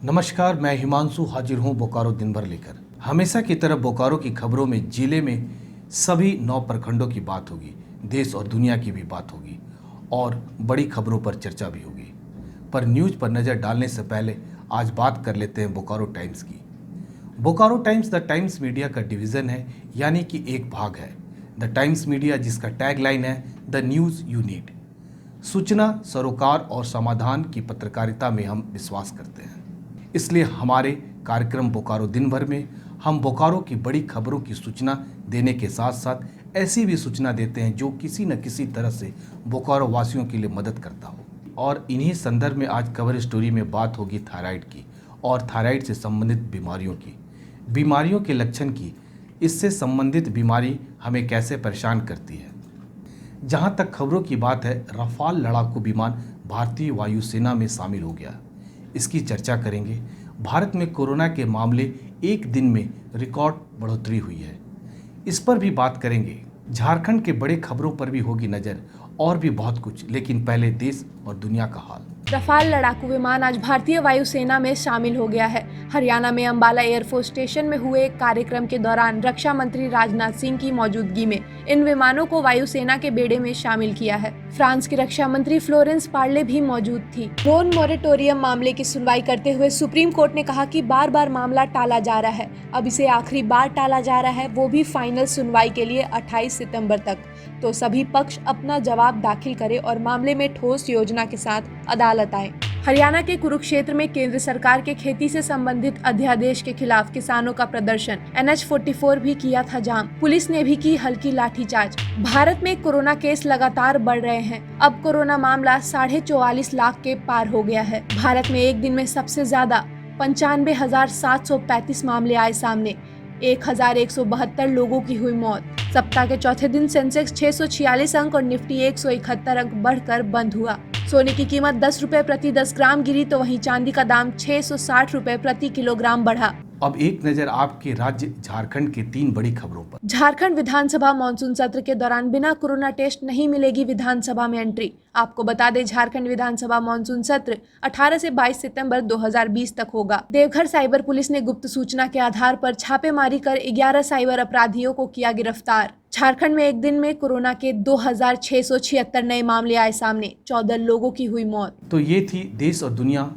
नमस्कार, मैं हिमांशु हाजिर हूं बोकारो दिन भर लेकर। हमेशा की तरह बोकारो की खबरों में जिले में सभी 9 प्रखंडों की बात होगी, देश और दुनिया की भी बात होगी और बड़ी खबरों पर चर्चा भी होगी। पर न्यूज़ पर नज़र डालने से पहले आज बात कर लेते हैं बोकारो टाइम्स की। Bokaro times the times media का डिवीज़न है, यानी कि एक भाग है द टाइम्स मीडिया, जिसका टैगलाइन है द न्यूज़ यू नीड। सूचना, सरोकार और समाधान की पत्रकारिता में हम विश्वास करते हैं। इसलिए हमारे कार्यक्रम बोकारो दिन भर में हम बोकारो की बड़ी खबरों की सूचना देने के साथ साथ ऐसी भी सूचना देते हैं जो किसी न किसी तरह से बोकारो वासियों के लिए मदद करता हो। और इन्हीं संदर्भ में आज कवर स्टोरी में बात होगी थायराइड की और थायराइड से संबंधित बीमारियों के लक्षण की। इससे संबंधित बीमारी हमें कैसे परेशान करती है। जहां तक खबरों की बात है, रफाल लड़ाकू विमान भारतीय वायुसेना में शामिल हो गया। इसकी चर्चा करेंगे। भारत में कोरोना के मामले एक दिन में रिकॉर्ड बढ़ोतरी हुई है, इस पर भी बात करेंगे। झारखंड के बड़े खबरों पर भी होगी नज़र और भी बहुत कुछ, लेकिन पहले देश और दुनिया का हाल। रफाल लड़ाकू विमान आज भारतीय वायुसेना में शामिल हो गया है। हरियाणा में अंबाला एयरफोर्स स्टेशन में हुए एक कार्यक्रम के दौरान रक्षा मंत्री राजनाथ सिंह की मौजूदगी में इन विमानों को वायुसेना के बेड़े में शामिल किया है। फ्रांस की रक्षा मंत्री फ्लोरेंस पार्ले भी मौजूद थी। ड्रोन मॉरेटोरियम मामले की सुनवाई करते हुए सुप्रीम कोर्ट ने कहा कि बार बार मामला टाला जा रहा है। अब इसे आखिरी बार टाला जा रहा है, वो भी फाइनल सुनवाई के लिए 28 सितंबर तक। तो सभी पक्ष अपना जवाब दाखिल करें और मामले में ठोस योजना के साथ अदालत आए। हरियाणा के कुरुक्षेत्र में केंद्र सरकार के खेती से संबंधित अध्यादेश के खिलाफ किसानों का प्रदर्शन, NH-44 भी किया था जाम। पुलिस ने भी की हल्की लाठीचार्ज। भारत में कोरोना केस लगातार बढ़ रहे हैं। अब कोरोना मामला 44.5 लाख के पार हो गया है। भारत में एक दिन में सबसे ज्यादा 95,735 मामले आए सामने। 1,172 लोगों की हुई मौत। सप्ताह के चौथे दिन सेंसेक्स 646 अंक और निफ्टी 171 अंक बढ़कर बंद हुआ। सोने की कीमत 10 रुपए प्रति 10 ग्राम गिरी, तो वहीं चांदी का दाम 660 रुपए प्रति किलोग्राम बढ़ा। अब एक नजर आपके राज्य झारखंड के 3 बड़ी खबरों पर। झारखंड विधानसभा मानसून सत्र के दौरान बिना कोरोना टेस्ट नहीं मिलेगी विधानसभा में एंट्री। आपको बता दें, झारखंड विधानसभा मानसून सत्र 18 से 22 सितंबर 2020 तक होगा। देवघर साइबर पुलिस ने गुप्त सूचना के आधार पर छापेमारी कर 11 साइबर अपराधियों को किया गिरफ्तार। झारखंड में एक दिन में कोरोना के 2,676 नए मामले आए सामने, 14 लोगों की हुई मौत। तो ये थी देश और दुनिया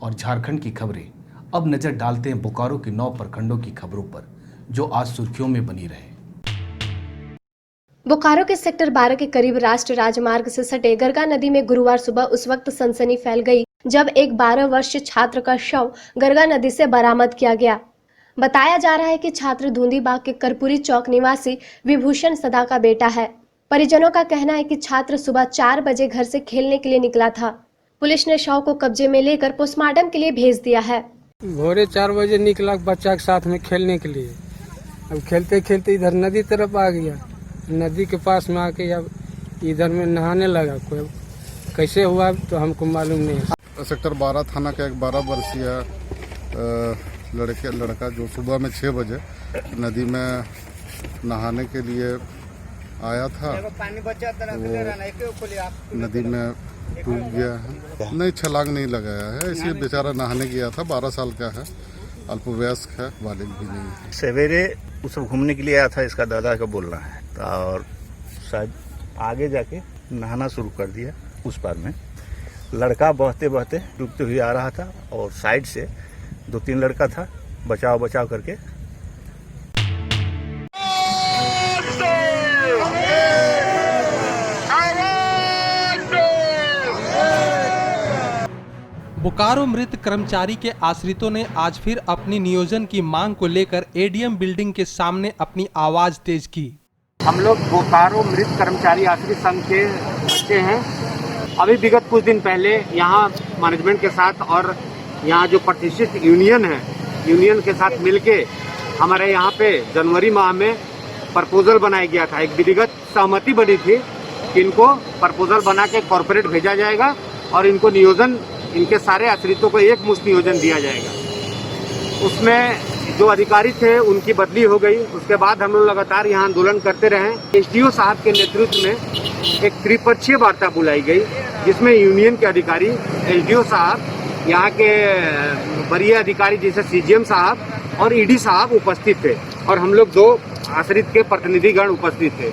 और झारखंड की खबरें। अब नजर डालते हैं बोकारो के 9 प्रखंडों की खबरों पर, जो आज सुर्खियों में बनी रहे। बोकारो के सेक्टर 12 के करीब राष्ट्रीय राजमार्ग से सटे गरगा नदी में गुरुवार सुबह उस वक्त सनसनी फैल गई जब एक 12 वर्षीय छात्र का शव गरगा नदी से बरामद किया गया। बताया जा रहा है कि छात्र धुंधीबाग के करपुरी चौक निवासी विभूषण सदा का बेटा है। परिजनों का कहना है कि छात्र सुबह 4 बजे घर से खेलने के लिए निकला था। पुलिस ने शव को कब्जे में लेकर पोस्टमार्टम के लिए भेज दिया है। भोरे 4 बजे निकला बच्चा के साथ में खेलने के लिए। अब खेलते खेलते इधर नदी तरफ आ गया। नदी के पास में आके अब इधर में नहाने लगा। कोई कैसे हुआ तो हमको मालूम नहीं है। सेक्टर 12 थाना का एक 12 वर्षीय लड़का जो सुबह में 6 बजे नदी में नहाने के लिए आया था, वो नदी में डूब गया है। नहीं, छलांग नहीं लगाया है, इसलिए बेचारा नहाने गया था। 12 साल का है, अल्पवयस्क है, बालिग भी नहीं है। सवेरे उसको घूमने के लिए आया था, इसका दादा का बोलना है, और शायद आगे जाके नहाना शुरू कर दिया। उस पार में लड़का बहते बहते डूबते हुए आ रहा था और साइड से 2-3 लड़का था, बचाव करके। बोकारो मृत कर्मचारी के आश्रितों ने आज फिर अपनी नियोजन की मांग को लेकर एडीएम बिल्डिंग के सामने अपनी आवाज तेज की। हम लोग बोकारो मृत कर्मचारी आश्रित संघ के बच्चे हैं। अभी विगत कुछ दिन पहले यहाँ मैनेजमेंट के साथ और यहाँ जो प्रतिष्ठित यूनियन है, यूनियन के साथ मिलके हमारे यहाँ पे जनवरी माह में प्रपोजल बनाया गया था। एक विधिगत सहमति बनी थी कि इनको प्रपोजल बना के कॉर्पोरेट भेजा जाएगा और इनको नियोजन, इनके सारे आश्रितों को एक मुश्त नियोजन दिया जाएगा। उसमें जो अधिकारी थे उनकी बदली हो गई। उसके बाद हम लोग लगातार यहाँ आंदोलन करते रहे। एसडीओ साहब के नेतृत्व में एक त्रिपक्षीय वार्ता बुलाई गई, जिसमें यूनियन के अधिकारी, एसडीओ साहब यहाँ के वरीय अधिकारी जैसे सीजीएम साहब और ईडी साहब उपस्थित थे और हम लोग 2 आश्रित के प्रतिनिधिगण उपस्थित थे।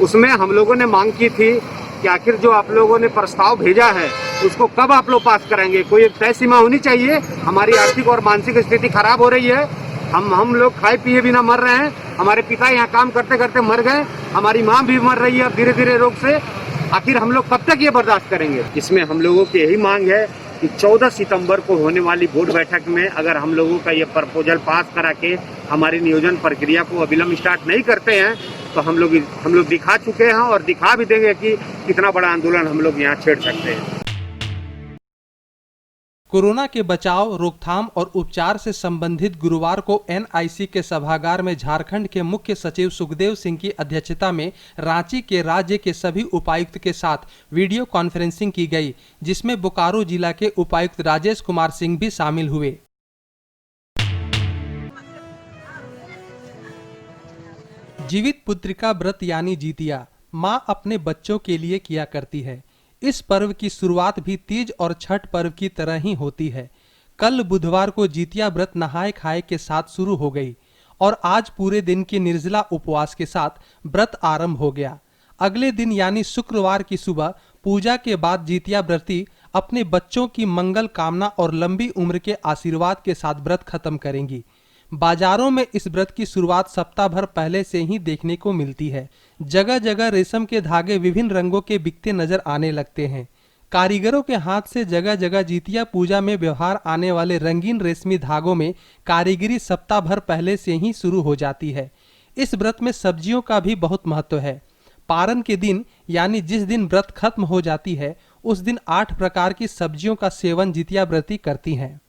उसमें हम लोगों ने मांग की थी कि आखिर जो आप लोगों ने प्रस्ताव भेजा है उसको कब आप लोग पास कराएंगे। कोई एक तय सीमा होनी चाहिए। हमारी आर्थिक और मानसिक स्थिति खराब हो रही है। हम लोग खाए पिए बिना मर रहे हैं। हमारे पिता यहाँ काम करते करते मर गए। हमारी माँ भी मर रही है अब धीरे धीरे रोग से। आखिर हम लोग कब तक ये बर्दाश्त करेंगे। इसमें हम लोगों की यही मांग है कि 14 सितंबर को होने वाली बोर्ड बैठक में अगर हम लोगों का ये प्रपोजल पास करा के हमारी नियोजन प्रक्रिया को अविलंब स्टार्ट नहीं करते हैं तो हम लोग दिखा चुके हैं और दिखा भी देंगे कि कितना बड़ा आंदोलन हम लोग यहाँ छेड़ सकते हैं। कोरोना के बचाव, रोकथाम और उपचार से संबंधित गुरुवार को एनआईसी के सभागार में झारखंड के मुख्य सचिव सुखदेव सिंह की अध्यक्षता में रांची के राज्य के सभी उपायुक्त के साथ वीडियो कॉन्फ्रेंसिंग की गई, जिसमें बोकारो जिला के उपायुक्त राजेश कुमार सिंह भी शामिल हुए। जीवित पुत्रिका व्रत यानी जितिया माँ अपने बच्चों के लिए किया करती है। इस पर्व की शुरुआत भी तीज और छठ पर्व की तरह ही होती है। कल बुधवार को जितिया व्रत नहाए खाए के साथ शुरू हो गई और आज पूरे दिन की निर्जला उपवास के साथ व्रत आरंभ हो गया। अगले दिन यानी शुक्रवार की सुबह पूजा के बाद जितिया व्रती अपने बच्चों की मंगल कामना और लंबी उम्र के आशीर्वाद के साथ व्रत खत्म करेंगी। बाजारों में इस व्रत की शुरुआत सप्ताह भर पहले से ही देखने को मिलती है। जगह जगह रेशम के धागे विभिन्न रंगों के बिकते नजर आने लगते हैं। कारीगरों के हाथ से जगह जगह जितिया पूजा में व्यवहार आने वाले रंगीन रेशमी धागों में कारीगरी सप्ताह भर पहले से ही शुरू हो जाती है। इस व्रत में सब्जियों का भी बहुत महत्व है। पारण के दिन यानी जिस दिन व्रत खत्म हो जाती है उस दिन 8 प्रकार की सब्जियों का सेवन जितिया व्रती करती हैं।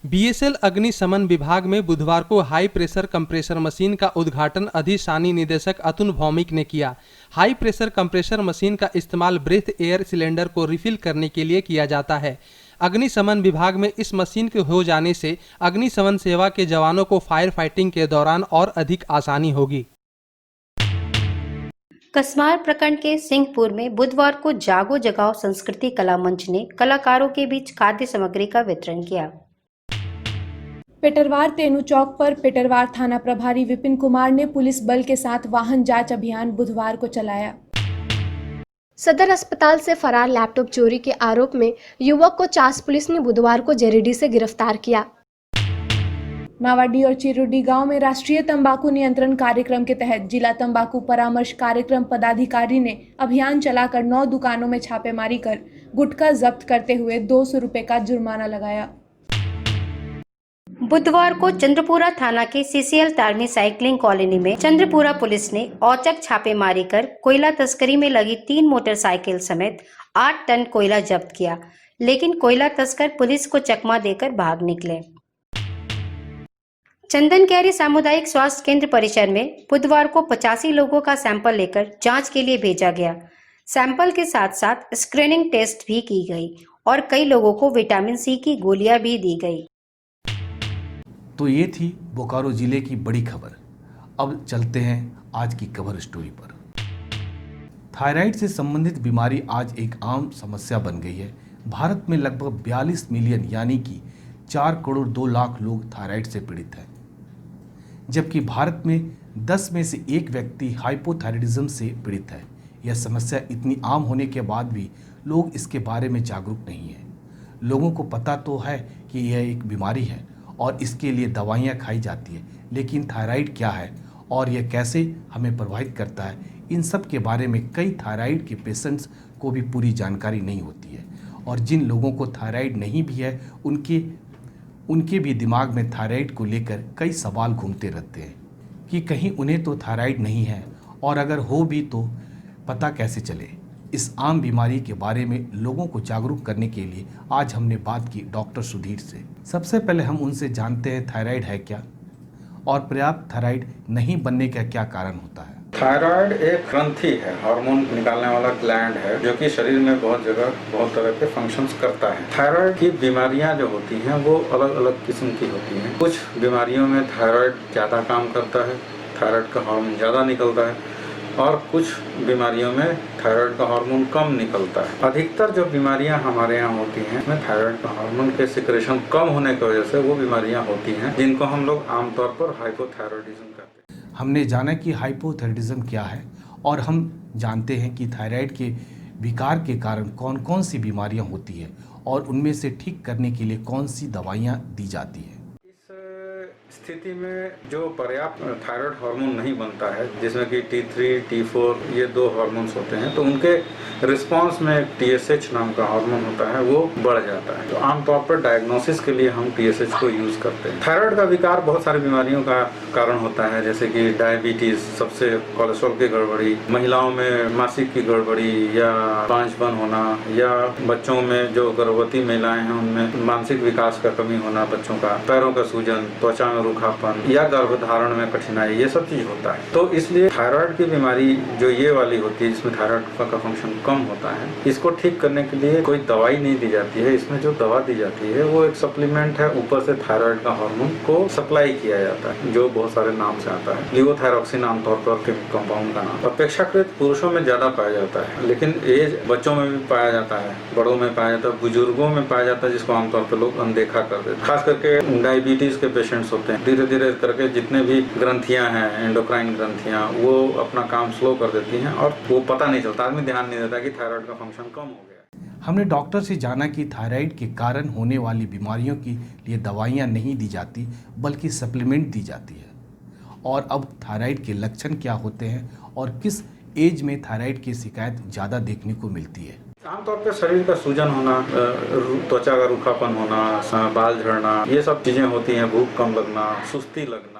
बीएसएल अग्निशमन विभाग में बुधवार को हाई प्रेशर कंप्रेसर मशीन का उद्घाटन अधिशासी निदेशक अतुल भौमिक ने किया। हाई प्रेशर कंप्रेसर मशीन का इस्तेमाल ब्रेथ एयर सिलेंडर को रिफिल करने के लिए किया जाता है। अग्निशमन विभाग में इस मशीन के हो जाने से अग्निशमन सेवा के जवानों को फायर फाइटिंग के दौरान और अधिक आसानी होगी। कसमार प्रखंड के सिंहपुर में बुधवार को जागो जगाओ संस्कृति कला मंच ने कलाकारों के बीच खाद्य सामग्री का वितरण किया। पेटरवार तेनू चौक पर पेटरवार थाना प्रभारी विपिन कुमार ने पुलिस बल के साथ वाहन जांच अभियान बुधवार को चलाया। सदर अस्पताल से फरार लैपटॉप चोरी के आरोप में युवक को चास पुलिस ने बुधवार को जरीडी से गिरफ्तार किया। नावाडी और चिरुडी गांव में राष्ट्रीय तंबाकू नियंत्रण कार्यक्रम के तहत जिला तंबाकू परामर्श कार्यक्रम पदाधिकारी ने अभियान चलाकर 9 दुकानों में छापेमारी कर गुटखा जब्त करते हुए 200 रुपए का जुर्माना लगाया। बुधवार को चंद्रपुरा थाना के सीसीएल तारमी साइकिलिंग कॉलोनी में चंद्रपुरा पुलिस ने औचक छापेमारी कर कोयला तस्करी में लगी 3 मोटरसाइकिल समेत 8 टन कोयला जब्त किया, लेकिन कोयला तस्कर पुलिस को चकमा देकर भाग निकले। चंदनकेरी सामुदायिक स्वास्थ्य केंद्र परिसर में बुधवार को 85 लोगों का सैंपल लेकर जांच के लिए भेजा गया। सैंपल के साथ साथ स्क्रीनिंग टेस्ट भी की गई और कई लोगों को विटामिन सी की गोलियां भी दी गई। तो ये थी बोकारो जिले की बड़ी खबर। अब चलते हैं आज की कवर स्टोरी पर। थायराइड से संबंधित बीमारी आज एक आम समस्या बन गई है। भारत में लगभग 42 मिलियन यानी कि 4 करोड़ 2 लाख लोग थायराइड से पीड़ित हैं, जबकि भारत में 10 में से 1 व्यक्ति हाइपोथायराइडिज्म से पीड़ित है। यह समस्या इतनी आम होने के बाद भी लोग इसके बारे में जागरूक नहीं हैं। लोगों को पता तो है कि यह एक बीमारी है और इसके लिए दवाइयाँ खाई जाती है, लेकिन थायराइड क्या है और यह कैसे हमें प्रभावित करता है, इन सब के बारे में कई थायराइड के पेशेंट्स को भी पूरी जानकारी नहीं होती है। और जिन लोगों को थायराइड नहीं भी है उनके भी दिमाग में थायराइड को लेकर कई सवाल घूमते रहते हैं कि कहीं उन्हें तो थायराइड नहीं है और अगर हो भी तो पता कैसे चले। इस आम बीमारी के बारे में लोगों को जागरूक करने के लिए आज हमने बात की डॉक्टर सुधीर से। सबसे पहले हम उनसे जानते हैं थायराइड है क्या और पर्याप्त थायराइड नहीं बनने का क्या कारण होता है। थायराइड एक ग्रंथि है, हार्मोन निकालने वाला ग्लैंड है जो कि शरीर में बहुत तरह के फंक्शंस करता है। थायराइड की बीमारियां जो होती हैं वो अलग अलग किस्म की होती हैं। कुछ बीमारियों में थायराइड ज़्यादा काम करता है, थायराइड का हार्मोन ज़्यादा निकलता है। और कुछ बीमारियों में थायराइड का हार्मोन कम निकलता है। अधिकतर जो बीमारियां हमारे यहाँ होती हैं उसमें थायराइड का हार्मोन के सिक्रेशन कम होने की वजह से वो बीमारियां होती हैं जिनको हम लोग आमतौर पर हाइपोथायरॉयडिज्म कहते हैं। हमने जाना कि हाइपोथायरॉयडिज्म क्या है और हम जानते हैं कि थायराइड के विकार के कारण कौन कौन सी बीमारियां होती हैं और उनमें से ठीक करने के लिए कौन सी दवाइयां दी जाती हैं। स्थिति में जो पर्याप्त थायराइड हार्मोन नहीं बनता है, जिसमें कि T3, T4 ये 2 हार्मोन्स होते हैं, तो उनके रिस्पांस में TSH नाम का हार्मोन होता है वो बढ़ जाता है। तो आमतौर पर डायग्नोसिस के लिए हम TSH को यूज करते हैं। थायराइड का विकार बहुत सारी बीमारियों का कारण होता है, जैसे कि डायबिटीज, सबसे कोलेस्ट्रॉल की गड़बड़ी, महिलाओं में मासिक की गड़बड़ी या बांझपन होना, या बच्चों में जो गर्भवती महिलाएं हैं उनमें मानसिक विकास का कमी होना, बच्चों का पैरों का सूजन, त्वचा में रूखापन या गर्भधारण में कठिनाई, ये सब चीज होता है। तो इसलिए थायराइड की बीमारी जो ये वाली होती है जिसमें थायराइड का फंक्शन कम होता है, इसको ठीक करने के लिए कोई दवाई नहीं दी जाती है। इसमें जो दवा दी जाती है वो एक सप्लीमेंट है, ऊपर से थायराइड का हार्मोन को सप्लाई किया जाता है, जो बहुत सारे नाम से आता है। लिवोथायरॉक्सिन आमतौर पर कंपाउंड का नाम। अपेक्षाकृत पुरुषों में ज्यादा पाया जाता है, लेकिन एज बच्चों में भी पाया जाता है, बड़ों में पाया जाता है, बुजुर्गों में पाया जाता है, जिसको आमतौर पर लोग अनदेखा कर देते हैं। खास करके डायबिटीज के पेशेंट्स होते हैं, धीरे धीरे करके जितने भी ग्रंथियां हैं, एंडोक्राइन ग्रंथियां, वो अपना काम स्लो कर देती हैं और वो पता नहीं चलता, आदमी ध्यान नहीं देता कि थायराइड का फंक्शन कम हो गया। हमने डॉक्टर से जाना कि थायराइड के कारण होने वाली बीमारियों के लिए दवाइयां नहीं दी जाती बल्कि सप्लीमेंट दी जाती है। और अब थायराइड के लक्षण क्या होते हैं और किस एज में थायराइड की शिकायत ज़्यादा देखने को मिलती है। आमतौर पर शरीर का सूजन होना, त्वचा का रूखापन होना, बाल झड़ना, ये सब चीजें होती हैं, भूख कम लगना, सुस्ती लगना।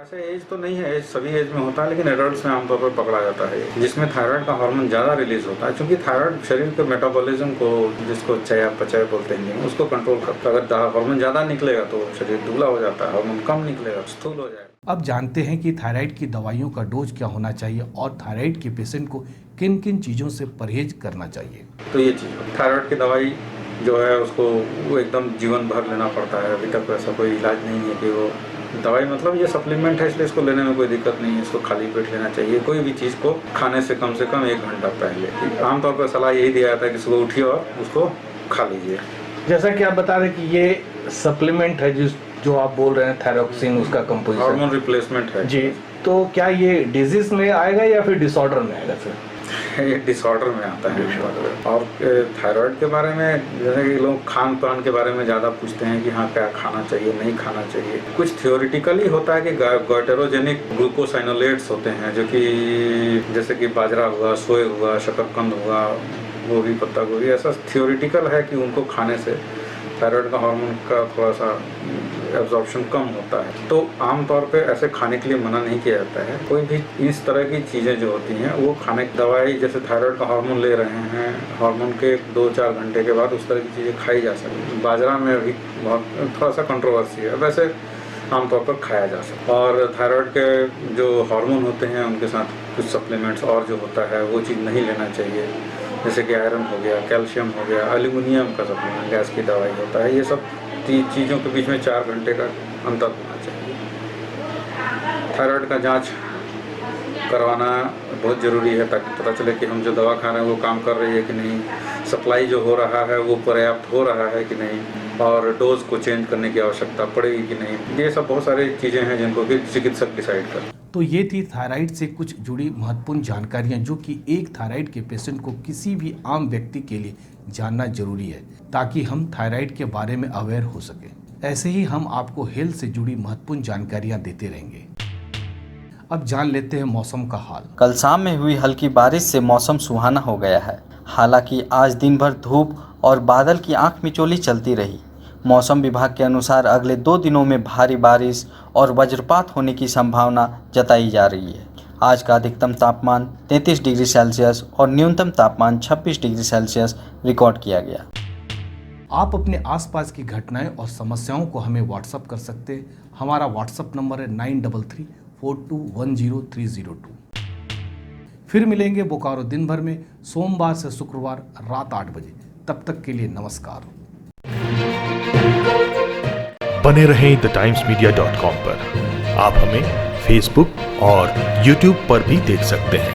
ऐसे एज तो नहीं है, एज सभी एज में होता है, लेकिन एडल्ट्स में आमतौर पर पकड़ा जाता है, जिसमें थायराइड का हार्मोन ज़्यादा रिलीज होता है। क्योंकि थायराइड शरीर के मेटाबॉलिज्म को, जिसको चयापचय बोलते हैं, उसको कंट्रोल करता है। अगर हार्मोन ज़्यादा निकलेगा तो शरीर दुबला हो जाता है, हार्मोन कम निकलेगा स्थूल हो जाएगा। अब जानते हैं कि थायराइड की दवाइयों का डोज क्या होना चाहिए और थायराइड के पेशेंट को किन किन चीज़ों से परहेज करना चाहिए। तो ये चीज़, थायराइड की दवाई जो है उसको वो एकदम जीवन भर लेना पड़ता है। अभी तक ऐसा कोई इलाज नहीं है कि वो दवाई, मतलब ये सप्लीमेंट है, इसलिए इसको लेने में कोई दिक्कत नहीं है। इसको खाली पेट लेना चाहिए, कोई भी चीज़ को खाने से कम 1 घंटा पहले। आमतौर पर सलाह यही दिया जाता है कि सुबह उठिए और उसको खा लीजिए। जैसा कि आप बता रहे कि ये सप्लीमेंट है, जो आप बोल रहे हैं थायरॉक्सिन, उसका कंपोजिशन हार्मोन रिप्लेसमेंट है जी, तो क्या ये डिजीज में आएगा या फिर डिसऑर्डर में आएगा सर? ये डिसऑर्डर में आता है। और थायराइड के बारे में जैसे कि लोग खान पान के बारे में ज़्यादा पूछते हैं कि हाँ क्या खाना चाहिए, नहीं खाना चाहिए। कुछ थियोरिटिकली होता है कि गॉइटेरोजेनिक ग्लूकोसाइनोलेट्स होते हैं, जो कि जैसे कि बाजरा हुआ, सोए हुआ, शकरकंद हुआ, गोभी, पत्ता गोभी, ऐसा थियोरिटिकल है कि उनको खाने से थायराइड का हार्मोन का थोड़ा सा एब्जॉर्प्शन कम होता है। तो आमतौर पे ऐसे खाने के लिए मना नहीं किया जाता है। कोई भी इस तरह की चीज़ें जो होती हैं वो खाने की दवाई, जैसे थायराइड का हार्मोन ले रहे हैं, हार्मोन के 2-4 घंटे के बाद उस तरह की चीज़ें खाई जा सकती है। बाजरा में भी बहुत थोड़ा सा कंट्रोवर्सी है, वैसे आमतौर पर खाया जा सकता है। और थायराइड के जो हार्मोन होते हैं उनके साथ कुछ सप्लीमेंट्स और जो होता है वो चीज़ नहीं लेना चाहिए, जैसे कि आयरन हो गया, कैल्शियम हो गया, एल्यूमिनियम का सप्लीमेंट, गैस की दवाई होता है। ये सब चीज़ों के बीच में 4 घंटे का अंतर होना चाहिए। थायराइड का जांच करवाना बहुत ज़रूरी है ताकि पता चले कि हम जो दवा खा रहे हैं वो काम कर रही है कि नहीं, सप्लाई जो हो रहा है वो पर्याप्त हो रहा है कि नहीं, और डोज को चेंज करने की आवश्यकता पड़ेगी कि नहीं। ये सब बहुत सारी चीज़ें हैं जिनको कि चिकित्सक डिसाइड करें। तो ये थी थायराइड से कुछ जुड़ी महत्वपूर्ण जानकारियां, जो कि एक थायराइड के पेशेंट को किसी भी आम व्यक्ति के लिए जानना जरूरी है, ताकि हम थायराइड के बारे में अवेयर हो सके। ऐसे ही हम आपको हेल्थ से जुड़ी महत्वपूर्ण जानकारियां देते रहेंगे। अब जान लेते हैं मौसम का हाल। कल शाम में हुई हल्की बारिश से मौसम सुहाना हो गया है। हालांकि आज दिन भर धूप और बादल की आंख मिचौली चलती रही। मौसम विभाग के अनुसार अगले 2 दिनों में भारी बारिश और वज्रपात होने की संभावना जताई जा रही है। आज का अधिकतम तापमान 33 डिग्री सेल्सियस और न्यूनतम तापमान 26 डिग्री सेल्सियस रिकॉर्ड किया गया। आप अपने आसपास की घटनाएं और समस्याओं को हमें व्हाट्सएप कर सकते हैं। हमारा व्हाट्सएप नंबर है 9334210302। फिर मिलेंगे बोकारो दिन भर में, सोमवार से शुक्रवार रात 8 बजे। तब तक के लिए नमस्कार। बने रहें thetimes media.com पर। आप हमें फेसबुक और यूट्यूब पर भी देख सकते हैं।